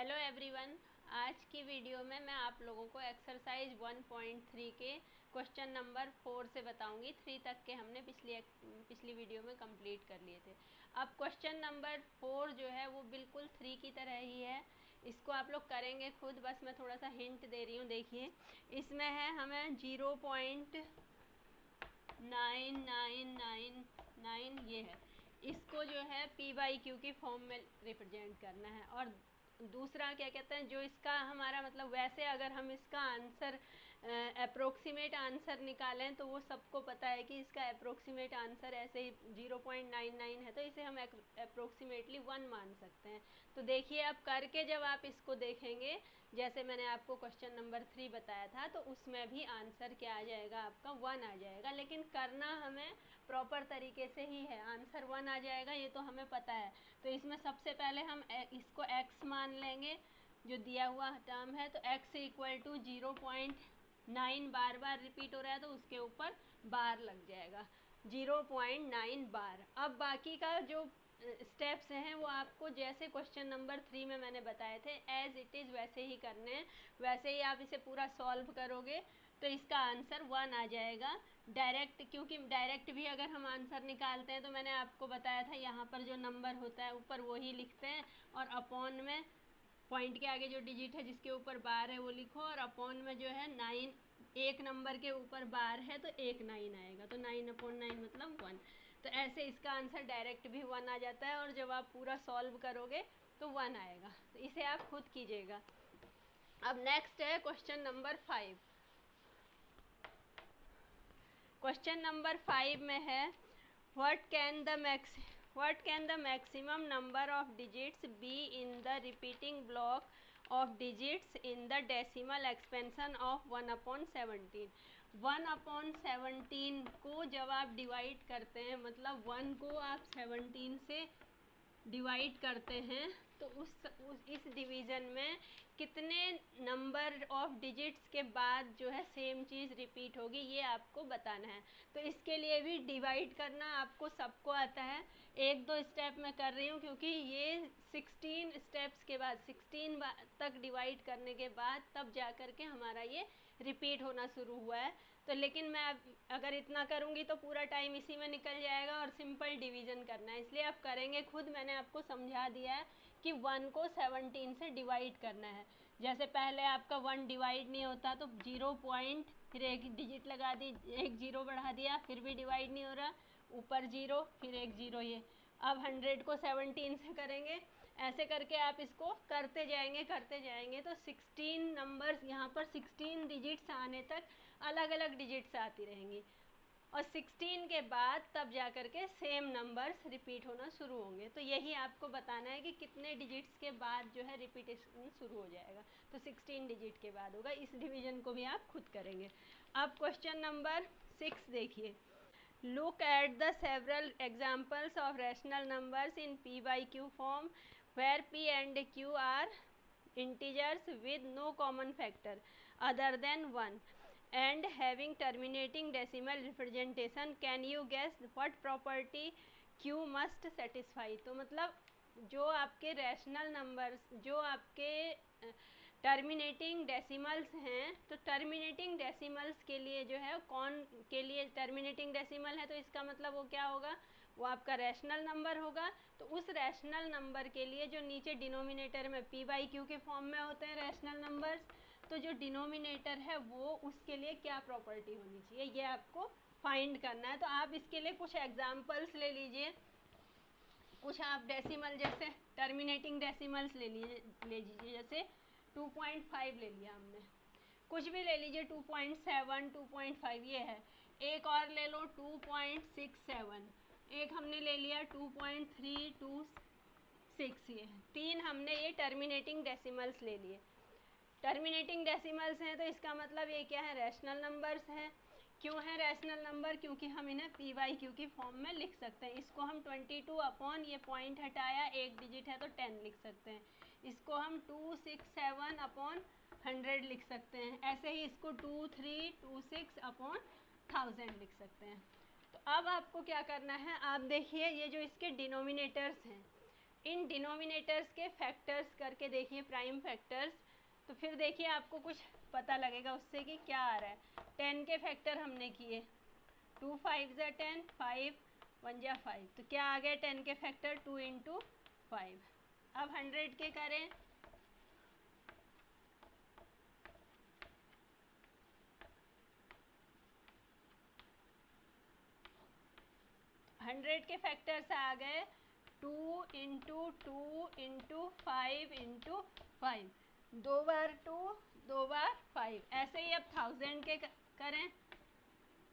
Hello everyone. आज की video में मैं आप लोगों को एक्सरसाइज 1.3 के क्वेश्चन नंबर 4 से बताऊंगी। 3 तक के हमने पिछली वीडियो में कंप्लीट कर लिए थे। अब क्वेश्चन नंबर 4 जो है वो बिल्कुल 3 की तरह ही है। इसको आप लोग करेंगे खुद, बस मैं थोड़ा सा हिंट दे रही हूँ। देखिए, इसमें है हमें 0.9999 ये है, इसको जो है P/Q की फॉर्म में रिप्रेजेंट करना है। और दूसरा क्या कहते हैं, जो इसका हमारा मतलब, वैसे अगर हम इसका आंसर अप्रोक्सीमेट आंसर निकालें तो वो सबको पता है कि इसका अप्रोक्सीमेट आंसर ऐसे ही 0.99 है, तो इसे हम अप्रोक्सीमेटली 1 मान सकते हैं। तो देखिए, अब करके जब आप इसको देखेंगे, जैसे मैंने आपको क्वेश्चन नंबर 3 बताया था, तो उसमें भी आंसर क्या आ जाएगा, आपका 1 आ जाएगा। लेकिन करना हमें प्रॉपर तरीके से ही है। आंसर 1 आ जाएगा, ये तो हमें पता है। तो इसमें सबसे पहले हम इसको x मान लेंगे, जो दिया हुआ टर्म है। तो x इक्वल टू 0.9 बार बार रिपीट हो रहा है, तो उसके ऊपर बार लग जाएगा, 0.9 बार। अब बाकी का जो स्टेप्स हैं वो आपको जैसे क्वेश्चन नंबर 3 में मैंने बताए थे एज इट इज़ वैसे ही करने हैं। वैसे ही आप इसे पूरा सॉल्व करोगे तो इसका आंसर 1 आ जाएगा डायरेक्ट। क्योंकि डायरेक्ट भी अगर हम आंसर निकालते हैं तो मैंने आपको बताया था, यहाँ पर जो नंबर होता है ऊपर वही लिखते हैं, और अपॉन में पॉइंट के आगे जो डिजिट है जिसके ऊपर बार है वो लिखो, और अपॉन में जो है 9, एक नंबर के ऊपर बार है तो एक 9 आएगा, तो 9/9 मतलब 1। तो ऐसे इसका आंसर डायरेक्ट भी 1 आ जाता है, और जब आप पूरा सॉल्व करोगे तो 1 आएगा। तो इसे आप खुद कीजिएगा। अब नेक्स्ट है क्वेश्चन नंबर 5। क्वेश्चन नंबर 5 में है what can the maximum number of digits be in the repeating block of digits in the decimal expansion of 1/17। 1/17 को जब आप डिवाइड करते हैं, मतलब 1 को आप 17 से डिवाइड करते हैं, तो इस डिवीज़न में कितने नंबर ऑफ डिजिट्स के बाद जो है सेम चीज़ रिपीट होगी, ये आपको बताना है। तो इसके लिए भी डिवाइड करना आपको सबको आता है। 1-2 स्टेप मैं कर रही हूँ क्योंकि ये 16 स्टेप्स के बाद, 16 तक डिवाइड करने के बाद तब जा कर के हमारा ये रिपीट होना शुरू हुआ है। तो लेकिन मैं अगर इतना करूँगी तो पूरा टाइम इसी में निकल जाएगा, और सिंपल डिवीज़न करना है, इसलिए आप करेंगे खुद। मैंने आपको समझा दिया है कि 1 को 17 से डिवाइड करना है। जैसे पहले आपका 1 डिवाइड नहीं होता तो 0 पॉइंट, फिर एक डिजिट लगा दी, एक 0 बढ़ा दिया, फिर भी डिवाइड नहीं हो रहा, ऊपर 0, फिर एक 0। ये अब 100 को 17 से करेंगे, ऐसे करके आप इसको करते जाएंगे तो 16 नंबर्स, यहाँ पर 16 डिजिट्स आने तक अलग अलग डिजिट्स आती रहेंगी, और 16 के बाद तब जा कर के सेम नंबर्स रिपीट होना शुरू होंगे। तो यही आपको बताना है कि कितने डिजिट्स के बाद जो है रिपीटेशन शुरू हो जाएगा। तो 16 डिजिट के बाद होगा। इस डिवीज़न को भी आप खुद करेंगे। अब क्वेश्चन नंबर 6 देखिए। Look at the several examples of rational numbers in P/Q form where P and Q are integers with no common factor other than 1 and having terminating decimal representation. Can you guess what property Q must satisfy? तो मतलब जो आपके rational numbers, जो आपके terminating decimals हैं, तो terminating decimals के लिए जो है, कौन के लिए टर्मिनेटिंग डेसिमल है, तो इसका मतलब वो क्या होगा, वो आपका रैशनल नंबर होगा। तो उस रैशनल नंबर के लिए जो नीचे डिनोमिनेटर में P/Q के फॉर्म में होते हैं रैशनल नंबर्स, तो जो डिनोमिनेटर है वो उसके लिए क्या प्रॉपर्टी होनी चाहिए, ये आपको फाइंड करना है। तो आप इसके लिए कुछ एग्जाम्पल्स ले लीजिए। कुछ आप डेसिमल, जैसे टर्मिनेटिंग डेसिमल्स ले लीजिए, जैसे 2.5 ले लिया हमने, कुछ भी ले लीजिए, 2.7, 2.5 ये है। एक और ले लो 2.67, एक हमने ले लिया 2.326, ये है। 3 हमने ये टर्मिनेटिंग डेसिमल्स ले लिए। टर्मिनेटिंग डेसिमल्स हैं तो इसका मतलब ये क्या है, रैशनल नंबर्स हैं। क्यों है रैशनल नंबर, क्योंकि हम इन्हें P/Q की फॉर्म में लिख सकते हैं। इसको हम 22 अपॉन, ये पॉइंट हटाया, एक डिजिट है तो 10 लिख सकते हैं। इसको हम 267 अपॉन 100 लिख सकते हैं। ऐसे ही इसको 2326 अपॉन 1000 लिख सकते हैं। तो अब आपको क्या करना है, आप देखिए ये जो इसके डिनोमिनेटर्स हैं, इन डिनोमिनेटर्स के फैक्टर्स करके देखिए, प्राइम फैक्टर्स, तो फिर देखिए आपको कुछ पता लगेगा उससे कि क्या आ रहा है। 10 के फैक्टर हमने किए, 2 5 ज़ा 10, 5 1 ज़ा 5, तो क्या आ गया 10 के फैक्टर 2 इंटू 5। अब 100 के करें, हंड्रेड के फैक्टर्स आ गए 2 इंटू 2 इंटू 5 इंटू 5, 2 बार 2 2 बार 5। ऐसे ही अब 1000 के करें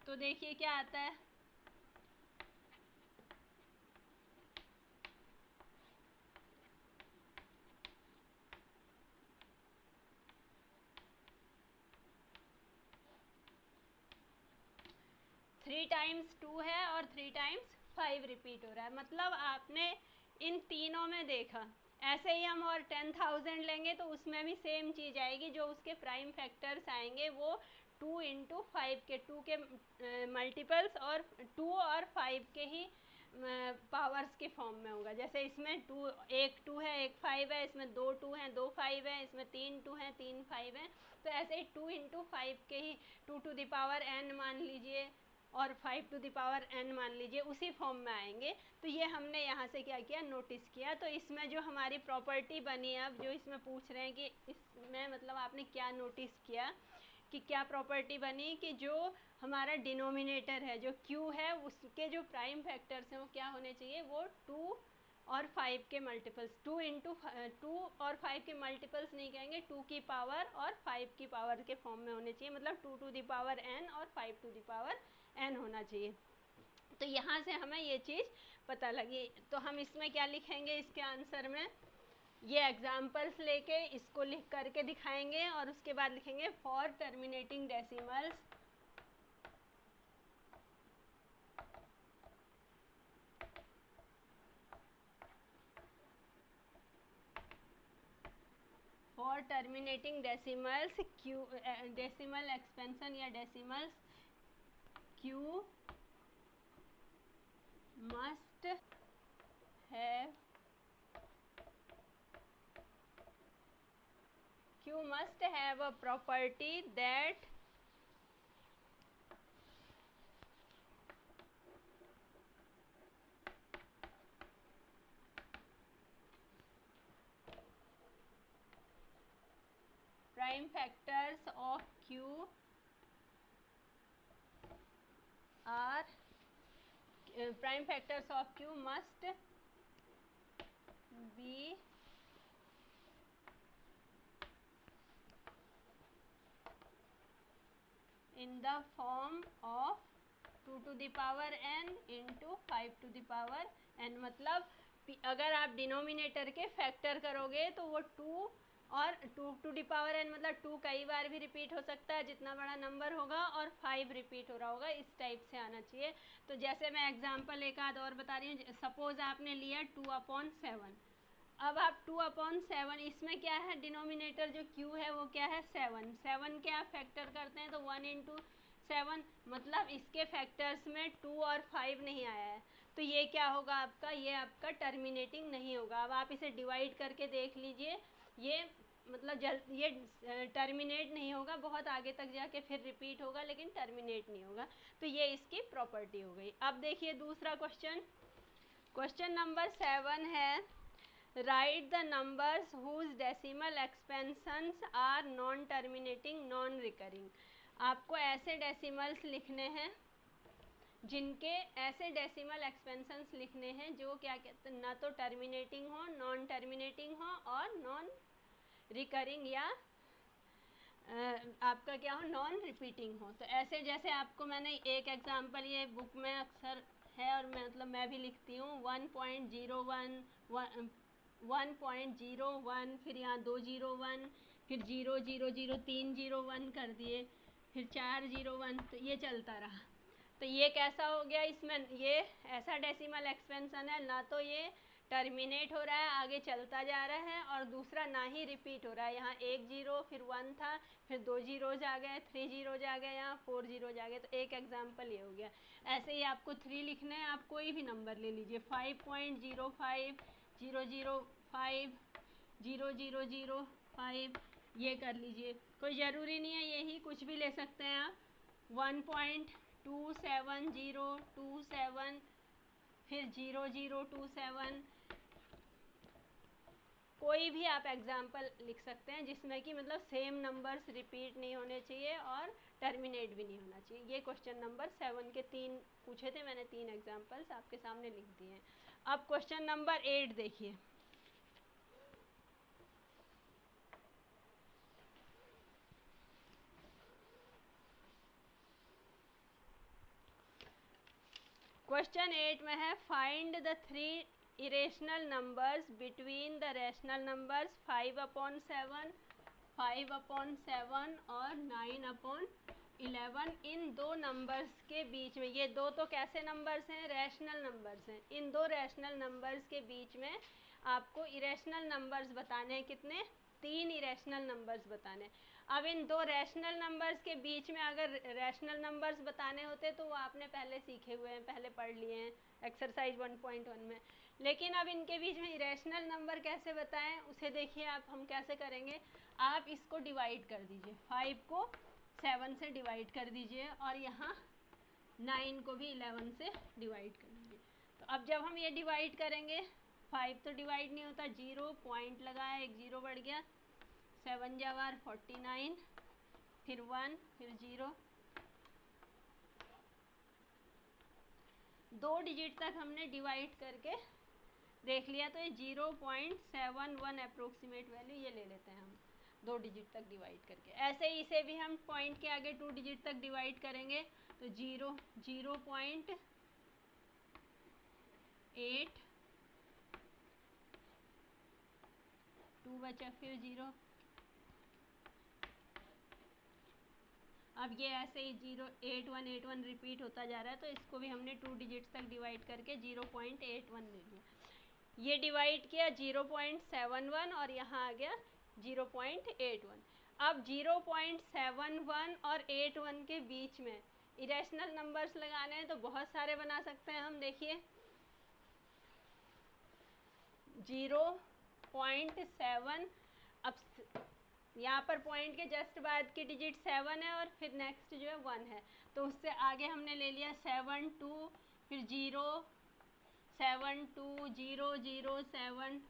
तो देखिए क्या आता है, थ्री टाइम्स 2 है और 3 टाइम्स 5 रिपीट हो रहा है। मतलब आपने इन तीनों में देखा। ऐसे ही हम और 10,000 लेंगे तो उसमें भी सेम चीज़ आएगी, जो उसके प्राइम फैक्टर्स आएंगे वो 2 इंटू 5 के 2 के मल्टीपल्स और 2 और 5 के ही पावर्स के फॉर्म में होगा। जैसे इसमें 2, एक 2 है एक 5 है, इसमें 2 2 हैं 2 5 है, इसमें 3 2 हैं 3 5 हैं। तो ऐसे ही 2 इंटू 5 के ही 2 टू द पावर n मान लीजिए और 5 टू द पावर n मान लीजिए, उसी फॉर्म में आएंगे। तो ये हमने यहाँ से क्या किया, नोटिस किया। तो इसमें जो हमारी प्रॉपर्टी बनी है, अब जो इसमें पूछ रहे हैं कि इसमें मतलब आपने क्या नोटिस किया कि क्या प्रॉपर्टी बनी कि जो हमारा डिनोमिनेटर है, जो q है, उसके जो प्राइम फैक्टर्स हैं वो क्या होने चाहिए, वो 2 और 5 के मल्टीपल्स, 2 इंटू 2 और 5 के मल्टीपल्स नहीं कहेंगे, 2 की पावर और 5 की पावर के फॉर्म में होने चाहिए। मतलब 2 टू द पावर n और 5 टू द पावर n होना चाहिए। तो यहाँ से हमें ये चीज़ पता लगी। तो हम इसमें क्या लिखेंगे, इसके आंसर में ये एग्जाम्पल्स लेके इसको लिख करके दिखाएंगे और उसके बाद लिखेंगे for terminating decimals for terminating decimals Q, decimal expansion या decimals Q must have a property that prime factors of q are prime factors of q must be in the form of 2 to the power n into 5 to the power n। मतलब अगर आप denominator के factor करोगे तो वो 2 और 2 to the power n, मतलब 2 कई बार भी रिपीट हो सकता है जितना बड़ा नंबर होगा, और 5 रिपीट हो रहा होगा, इस टाइप से आना चाहिए। तो जैसे मैं एग्जांपल एक आध और बता रही हूँ। सपोज आपने लिया 2/7, अब आप 2/7, इसमें क्या है, डिनोमिनेटर जो q है वो क्या है 7, 7 के आप फैक्टर करते हैं तो 1 इंटू 7, मतलब इसके फैक्टर्स में 2 और 5 नहीं आया है, तो ये क्या होगा आपका, ये आपका टर्मिनेटिंग नहीं होगा। अब आप इसे डिवाइड करके देख लीजिए, ये मतलब ये टर्मिनेट नहीं होगा, बहुत आगे तक जाके फिर रिपीट होगा लेकिन टर्मिनेट नहीं होगा। तो ये इसकी प्रॉपर्टी हो गई। अब देखिए दूसरा क्वेश्चन, क्वेश्चन नंबर 7 है, write the numbers whose decimal expansions are non terminating non recurring. आपको ऐसे डेसिमल्स लिखने हैं जिनके, ऐसे डेसिमल एक्सपेंशंस लिखने हैं जो क्या कहते हैं, ना तो टर्मिनेटिंग हो, नॉन टर्मिनेटिंग हो और नॉन रिकरिंग या आपका क्या हो, नॉन रिपीटिंग हो। तो ऐसे जैसे आपको मैंने एक एग्जांपल, ये बुक में अक्सर है और मतलब मैं भी लिखती हूँ, 1.01, 1.01, फिर यहाँ 201, फिर 000, 301 कर दिए, फिर 401, तो ये चलता रहा। तो ये कैसा हो गया, इसमें ये ऐसा डेसिमल एक्सपेंशन है, ना तो ये टर्मिनेट हो रहा है, आगे चलता जा रहा है, और दूसरा ना ही रिपीट हो रहा है। यहाँ 1 0 फिर 1 था, फिर 2 जीरोज आ गए, 3 जीरोज आ गए, यहाँ 4 जीरोज आ गए। तो एक एग्जांपल ये हो गया। ऐसे ही आपको 3 लिखना है, आप कोई भी नंबर ले लीजिए, 5.05, 005 0005 ये कर लीजिए। कोई ज़रूरी नहीं है यही, कुछ भी ले सकते हैं आप। 1.27027 फिर 0027, कोई भी आप एग्जाम्पल लिख सकते हैं जिसमें कि मतलब सेम नंबर्स रिपीट नहीं होने चाहिए और टर्मिनेट भी नहीं होना चाहिए। ये क्वेश्चन नंबर 7 के 3 पूछे थे मैंने, 3 एग्जाम्पल्स आपके सामने लिख दिए हैं। अब क्वेश्चन नंबर 8 देखिए। क्वेश्चन 8 में है find the 3 irrational numbers between the rational numbers 5/7, 5/7 और 9/11 इन दो नंबर्स के बीच में। ये दो तो कैसे नंबर्स हैं? रैशनल नंबर्स हैं। इन दो रैशनल नंबर्स के बीच में आपको इरेशनल नंबर्स बताने हैं। कितने? 3 इरेशनल नंबर्स बताने हैं। अब इन दो रैशनल नंबर्स के बीच में अगर रैशनल नंबर्स बताने होते तो वो आपने पहले सीखे हुए हैं, पहले पढ़ लिए हैं एक्सरसाइज 1.1 में। लेकिन अब इनके बीच में इरेशनल नंबर कैसे बताएं उसे देखिए आप। हम कैसे करेंगे, आप इसको डिवाइड कर दीजिए, 5 को 7 से डिवाइड कर दीजिए और यहाँ 9 को भी 11 से डिवाइड कर दीजिए। तो अब जब हम ये डिवाइड करेंगे, 5 तो डिवाइड नहीं होता, 0 पॉइंट लगाया, एक 0 बढ़ गया, 7 जवार 49, फिर 1, फिर 0, 2 डिजिट तक हमने डिवाइड करके देख लिया। तो ये 0.71 अप्रोक्सीमेट वैल्यू ये ले लेते हैं हम 2 डिजिट तक डिवाइड करके। ऐसे ही इसे भी हम पॉइंट के आगे 2 डिजिट तक डिवाइड करेंगे तो 0.8, 2 बचा, फिर 0। अब ये ऐसे ही 0.8181 रिपीट होता जा रहा है, तो इसको भी हमने 2 डिजिट्स तक डिवाइड करके 0.81 ले लिया। ये डिवाइड किया 0.71 और यहाँ आ गया 0.81। अब 0.71 और 81 के बीच में इरेशनल नंबर्स लगाने हैं तो बहुत सारे बना सकते हैं हम। देखिए 0.7, अब यहाँ पर पॉइंट के जस्ट बाद की डिजिट 7 है और फिर नेक्स्ट जो है 1 है, तो उससे आगे हमने ले लिया 7 2, फिर 0 7 2 0 0 7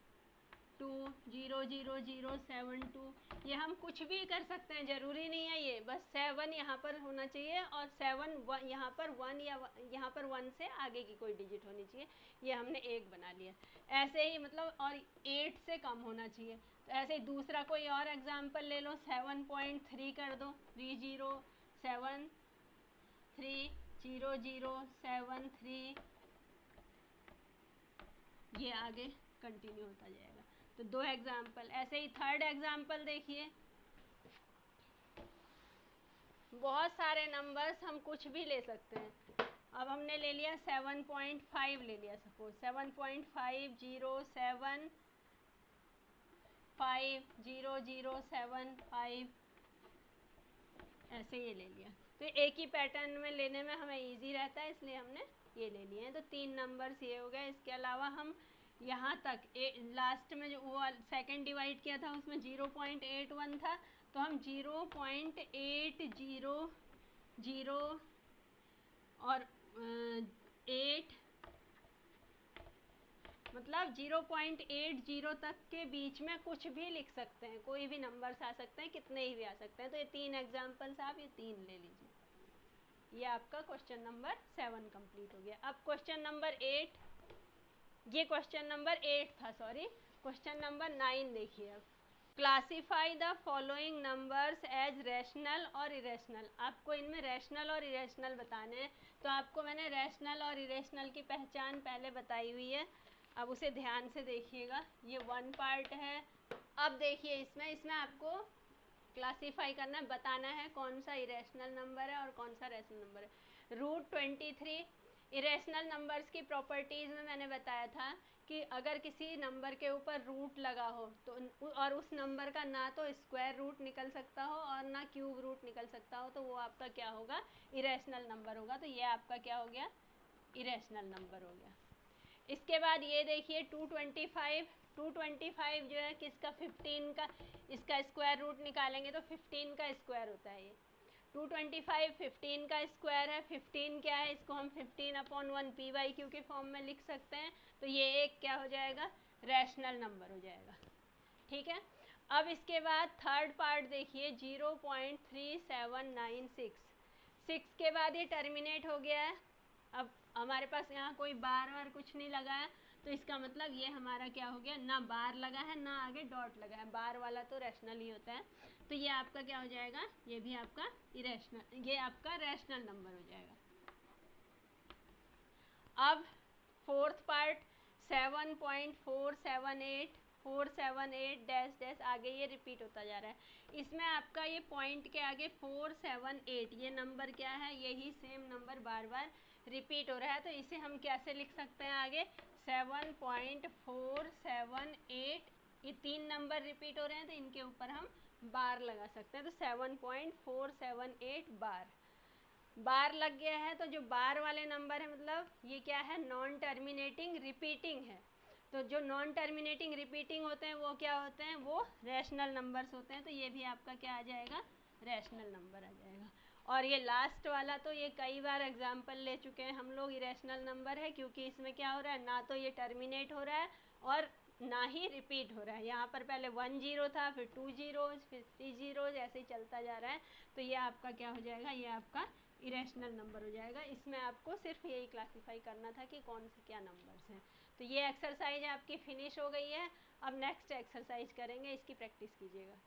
2 0 0 0 7 2। ये हम कुछ भी कर सकते हैं, ज़रूरी नहीं है ये बस 7 यहाँ पर होना चाहिए और 7 यहाँ पर 1 या यहाँ पर 1 से आगे की कोई डिजिट होनी चाहिए। ये हमने 1 बना लिया। ऐसे ही मतलब और 8 से कम होना चाहिए। तो ऐसे ही दूसरा कोई और एग्जाम्पल ले लो, 7.3 कर दो, 3 0 7 3 0 0 7 3, ये आगे कंटिन्यू होता जाएगा। तो 2 एग्जाम्पल। ऐसे ही थर्ड एग्जाम्पल देखिए, बहुत सारे नंबर्स हम कुछ भी ले सकते हैं। अब हमने ले लिया 7.5 ले लिया, सपोज 7.5 0 7 5 0 0 7 5, ऐसे ये ले लिया। तो एक ही पैटर्न में लेने में हमें इजी रहता है, इसलिए हमने ये ले लिए हैं। तो 3 नंबर्स ये हो गए। इसके अलावा हम यहाँ तक लास्ट में जो वो सेकंड डिवाइड किया था उसमें 0.81 था, तो हम 0.800 और 8 मतलब 0.80 तक के बीच में कुछ भी लिख सकते हैं। कोई भी नंबर्स आ सकते हैं, कितने ही भी आ सकते हैं। तो ये 3 एग्जाम्पल्स आप ये 3 ले लीजिए। ये आपका क्वेश्चन नंबर 7 कंप्लीट हो गया। अब क्वेश्चन नंबर 8, ये क्वेश्चन नंबर 8 था, सॉरी। क्वेश्चन नंबर 9 देखिए। अब classify the following numbers as rational और इरेशनल। आपको इनमें रैशनल और इरेशनल बताने हैं। तो आपको मैंने रैशनल और इरेशनल की पहचान पहले बताई हुई है, अब उसे ध्यान से देखिएगा। ये 1 पार्ट है। अब देखिए इसमें आपको क्लासीफाई करना, बताना है कौन सा इरेशनल नंबर है और कौन सा रैशनल नंबर है। √23 इरेशनल नंबर्स की प्रॉपर्टीज़ में मैंने बताया था कि अगर किसी नंबर के ऊपर रूट लगा हो तो और उस नंबर का ना तो स्क्वायर रूट निकल सकता हो और ना क्यूब रूट निकल सकता हो, तो वो आपका क्या होगा? इरेशनल नंबर होगा। तो ये आपका क्या हो गया? इरेशनल नंबर हो गया। इसके बाद ये देखिए 225 जो है किसका 15 का, इसका स्क्वायर रूट निकालेंगे तो 15 का स्क्वायर होता है ये 225 15 का स्क्वायर है। 15 क्या है, इसको हम 15/1 PYQ के फॉर्म में लिख सकते हैं। तो ये एक क्या हो जाएगा, रैशनल नंबर हो जाएगा। ठीक है, अब इसके बाद थर्ड पार्ट देखिए 0.3796। 6 के बाद ये टर्मिनेट हो गया है। अब हमारे पास यहाँ कोई बार वार कुछ नहीं लगा है, तो इसका मतलब ये हमारा क्या हो गया, ना बार लगा है ना आगे डॉट लगा है। बार वाला तो रैशनल ही होता है। तो ये आपका क्या हो जाएगा, ये भी आपका इरेशनल, ये आपका रैशनल नंबर हो जाएगा। अब फोर्थ पार्ट 7.478 डैश डैश, आगे ये रिपीट होता जा रहा है। इसमें आपका ये पॉइंट के आगे 478 ये नंबर क्या है, यही सेम नंबर बार बार रिपीट हो रहा है। तो इसे हम कैसे लिख सकते हैं आगे, 7.478, ये 3 नंबर रिपीट हो रहे हैं तो इनके ऊपर हम बार लगा सकते हैं। तो 7.478 बार लग गया है। तो जो बार वाले नंबर है मतलब ये क्या है, नॉन टर्मिनेटिंग रिपीटिंग है। तो जो नॉन टर्मिनेटिंग रिपीटिंग होते हैं वो क्या होते हैं, वो रैशनल नंबर्स होते हैं। तो ये भी आपका क्या आ जाएगा, रैशनल नंबर आ जाएगा। और ये लास्ट वाला तो ये कई बार एग्जाम्पल ले चुके हैं हम लोग, इरेशनल नंबर है क्योंकि इसमें क्या हो रहा है, ना तो ये टर्मिनेट हो रहा है और ना ही रिपीट हो रहा है। यहाँ पर पहले 1 0 था, फिर 2 जीरोज, फिर 3 जीरोज, ऐसे ही चलता जा रहा है। तो ये आपका क्या हो जाएगा, ये आपका इरेशनल नंबर हो जाएगा। इसमें आपको सिर्फ यही क्लासीफाई करना था कि कौन से क्या नंबर्स हैं। तो ये एक्सरसाइज आपकी फिनिश हो गई है। अब नेक्स्ट एक्सरसाइज करेंगे, इसकी प्रैक्टिस कीजिएगा।